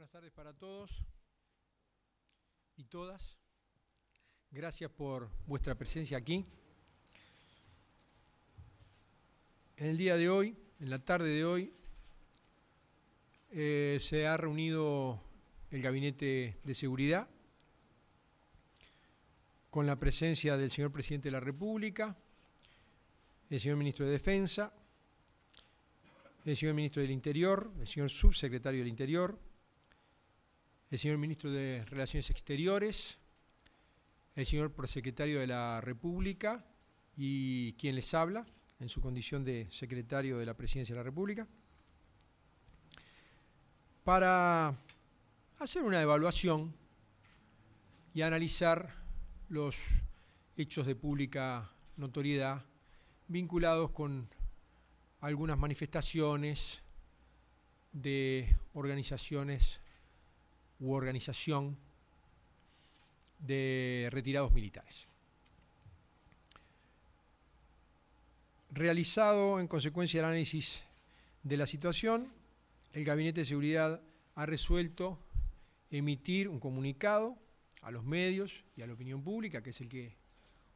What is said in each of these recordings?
Buenas tardes para todos y todas. Gracias por vuestra presencia aquí. En el día de hoy, en la tarde de hoy, se ha reunido el Gabinete de Seguridad con la presencia del señor Presidente de la República, el señor Ministro de Defensa, el señor Ministro del Interior, el señor Subsecretario del Interior, el señor Ministro de Relaciones Exteriores, el señor Prosecretario de la República y quien les habla en su condición de Secretario de la Presidencia de la República, para hacer una evaluación y analizar los hechos de pública notoriedad vinculados con algunas manifestaciones de organizaciones u organización de retirados militares. Realizado en consecuencia el análisis de la situación, el Gabinete de Seguridad ha resuelto emitir un comunicado a los medios y a la opinión pública, que es el que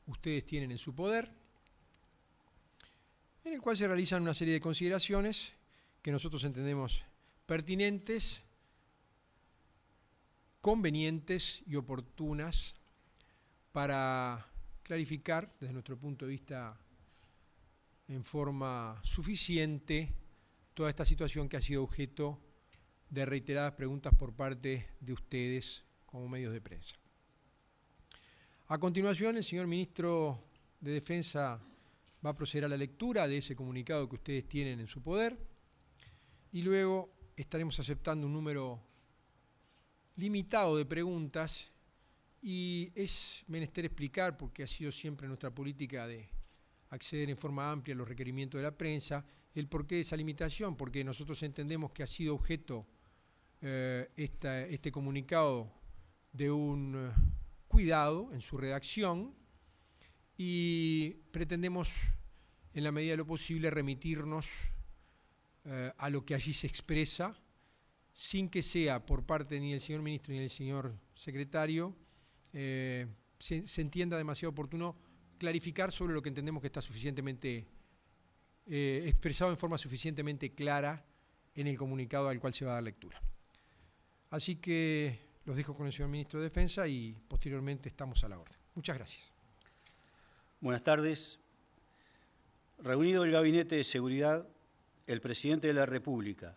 ustedes tienen en su poder, en el cual se realizan una serie de consideraciones que nosotros entendemos pertinentes, convenientes y oportunas para clarificar desde nuestro punto de vista en forma suficiente toda esta situación que ha sido objeto de reiteradas preguntas por parte de ustedes como medios de prensa. A continuación, el señor Ministro de Defensa va a proceder a la lectura de ese comunicado que ustedes tienen en su poder y luego estaremos aceptando un número limitado de preguntas y es menester explicar, porque ha sido siempre nuestra política de acceder en forma amplia a los requerimientos de la prensa, el porqué de esa limitación, porque nosotros entendemos que ha sido objeto este comunicado de un cuidado en su redacción y pretendemos, en la medida de lo posible, remitirnos a lo que allí se expresa, sin que sea por parte ni del señor Ministro ni del señor Secretario, se entienda demasiado oportuno clarificar sobre lo que entendemos que está suficientemente expresado en forma suficientemente clara en el comunicado al cual se va a dar lectura. Así que los dejo con el señor Ministro de Defensa y posteriormente estamos a la orden. Muchas gracias. Buenas tardes. Reunido el Gabinete de Seguridad, el Presidente de la República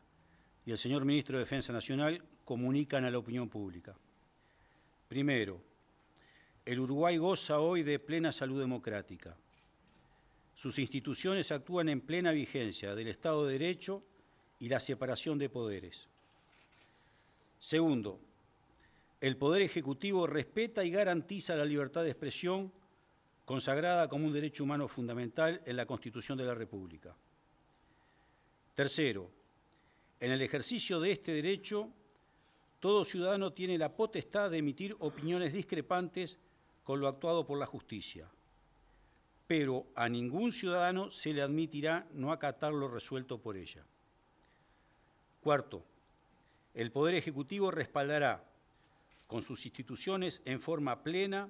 y el señor Ministro de Defensa Nacional comunican a la opinión pública. Primero, el Uruguay goza hoy de plena salud democrática. Sus instituciones actúan en plena vigencia del Estado de Derecho y la separación de poderes. Segundo, el Poder Ejecutivo respeta y garantiza la libertad de expresión consagrada como un derecho humano fundamental en la Constitución de la República. Tercero, en el ejercicio de este derecho, todo ciudadano tiene la potestad de emitir opiniones discrepantes con lo actuado por la justicia, pero a ningún ciudadano se le admitirá no acatar lo resuelto por ella. Cuarto, el Poder Ejecutivo respaldará con sus instituciones en forma plena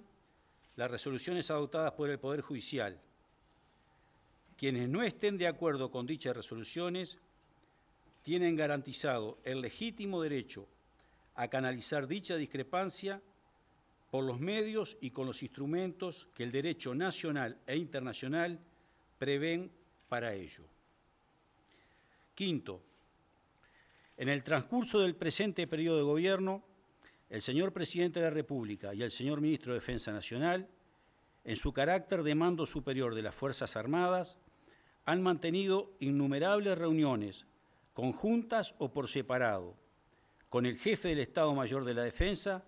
las resoluciones adoptadas por el Poder Judicial. Quienes no estén de acuerdo con dichas resoluciones tienen garantizado el legítimo derecho a canalizar dicha discrepancia por los medios y con los instrumentos que el derecho nacional e internacional prevén para ello. Quinto, en el transcurso del presente periodo de gobierno, el señor Presidente de la República y el señor Ministro de Defensa Nacional, en su carácter de mando superior de las Fuerzas Armadas, han mantenido innumerables reuniones conjuntas o por separado, con el jefe del Estado Mayor de la Defensa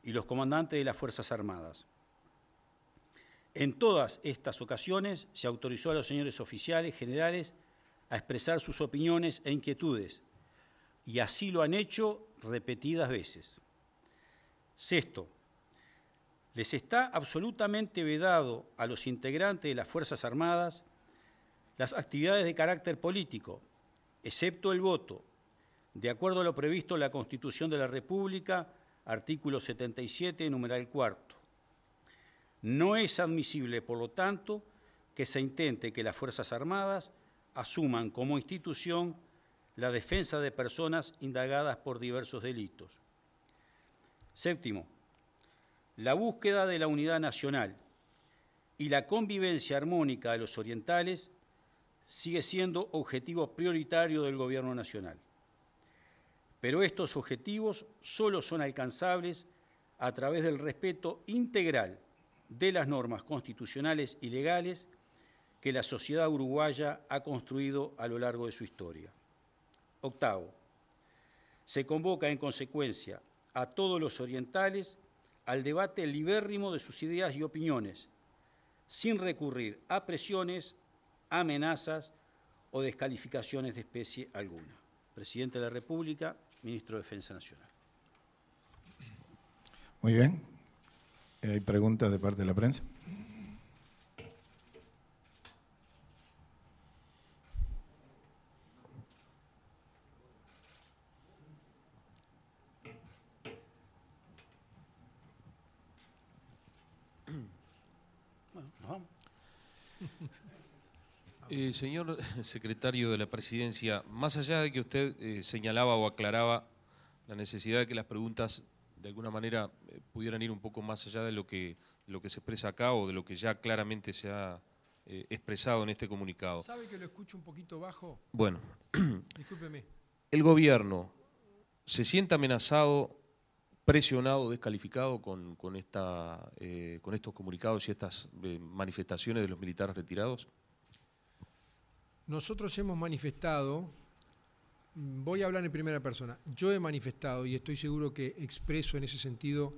y los comandantes de las Fuerzas Armadas. En todas estas ocasiones se autorizó a los señores oficiales generales a expresar sus opiniones e inquietudes, y así lo han hecho repetidas veces. Sexto, les está absolutamente vedado a los integrantes de las Fuerzas Armadas las actividades de carácter político, excepto el voto, de acuerdo a lo previsto en la Constitución de la República, artículo 77, numeral 4. No es admisible, por lo tanto, que se intente que las Fuerzas Armadas asuman como institución la defensa de personas indagadas por diversos delitos. Séptimo, la búsqueda de la unidad nacional y la convivencia armónica de los orientales sigue siendo objetivo prioritario del Gobierno Nacional. Pero estos objetivos solo son alcanzables a través del respeto integral de las normas constitucionales y legales que la sociedad uruguaya ha construido a lo largo de su historia. Octavo, se convoca en consecuencia a todos los orientales al debate libérrimo de sus ideas y opiniones, sin recurrir a presiones, amenazas o descalificaciones de especie alguna. Presidente de la República, Ministro de Defensa Nacional. Muy bien. ¿Hay preguntas de parte de la prensa? Bueno, nos vamos. Señor secretario de la Presidencia, más allá de que usted señalaba o aclaraba la necesidad de que las preguntas de alguna manera pudieran ir un poco más allá de lo que se expresa acá o de lo que ya claramente se ha expresado en este comunicado. ¿Sabe que lo escucho un poquito bajo? Bueno, Discúlpeme. ¿el gobierno se siente amenazado, presionado, descalificado con estos comunicados y estas manifestaciones de los militares retirados? Nosotros hemos manifestado, voy a hablar en primera persona, yo he manifestado y estoy seguro que expreso en ese sentido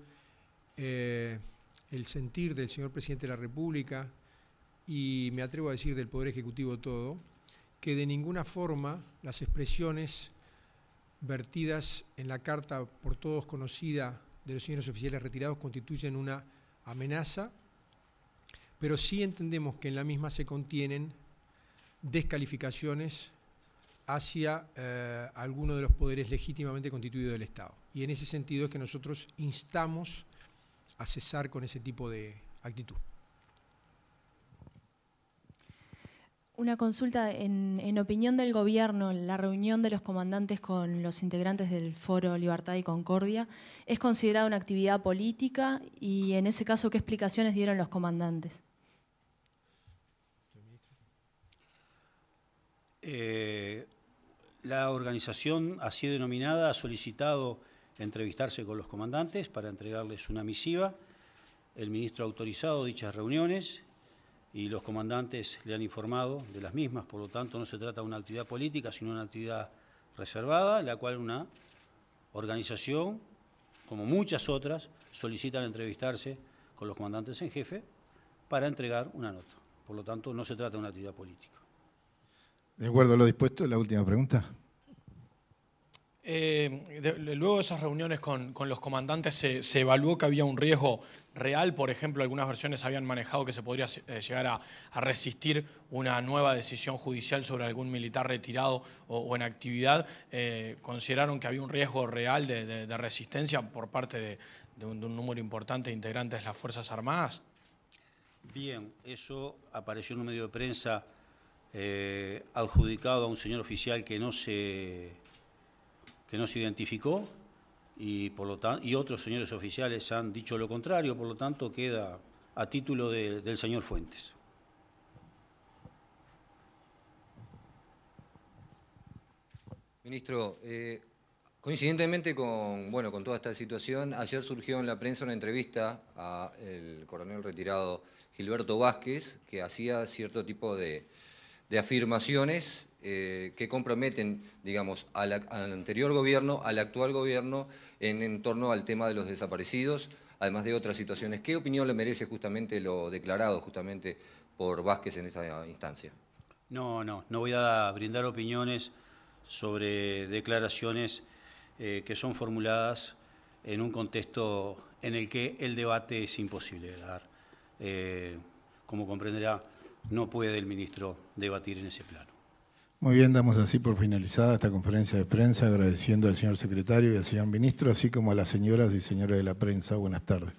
el sentir del señor Presidente de la República y me atrevo a decir del Poder Ejecutivo todo, que de ninguna forma las expresiones vertidas en la carta por todos conocida de los señores oficiales retirados constituyen una amenaza, pero sí entendemos que en la misma se contienen descalificaciones hacia alguno de los poderes legítimamente constituidos del Estado. Y en ese sentido es que nosotros instamos a cesar con ese tipo de actitud. Una consulta, en opinión del Gobierno, la reunión de los comandantes con los integrantes del Foro Libertad y Concordia, ¿es considerada una actividad política? Y en ese caso, ¿qué explicaciones dieron los comandantes? La organización así denominada ha solicitado entrevistarse con los comandantes para entregarles una misiva. El ministro ha autorizado dichas reuniones y los comandantes le han informado de las mismas, por lo tanto no se trata de una actividad política, sino una actividad reservada, la cual una organización, como muchas otras, solicitan entrevistarse con los comandantes en jefe para entregar una nota. Por lo tanto, no se trata de una actividad política. De acuerdo a lo dispuesto, la última pregunta. Luego de esas reuniones con los comandantes, ¿se evaluó que había un riesgo real? Por ejemplo, algunas versiones habían manejado que se podría llegar a resistir una nueva decisión judicial sobre algún militar retirado o en actividad. ¿Consideraron que había un riesgo real de resistencia por parte de un número importante de integrantes de las Fuerzas Armadas? Bien, eso apareció en un medio de prensa adjudicado a un señor oficial que no se identificó y otros señores oficiales han dicho lo contrario, por lo tanto queda a título del señor Fuentes. Ministro, coincidentemente con toda esta situación, ayer surgió en la prensa una entrevista al coronel retirado Gilberto Vázquez, que hacía cierto tipo de afirmaciones que comprometen, digamos, al anterior gobierno, al actual gobierno, en torno al tema de los desaparecidos, además de otras situaciones. ¿Qué opinión le merece justamente lo declarado justamente por Vázquez en esta instancia? No voy a brindar opiniones sobre declaraciones que son formuladas en un contexto en el que el debate es imposible de dar. Como comprenderá, no puede el ministro debatir en ese plano. Muy bien, damos así por finalizada esta conferencia de prensa, agradeciendo al señor secretario y al señor ministro, así como a las señoras y señores de la prensa. Buenas tardes.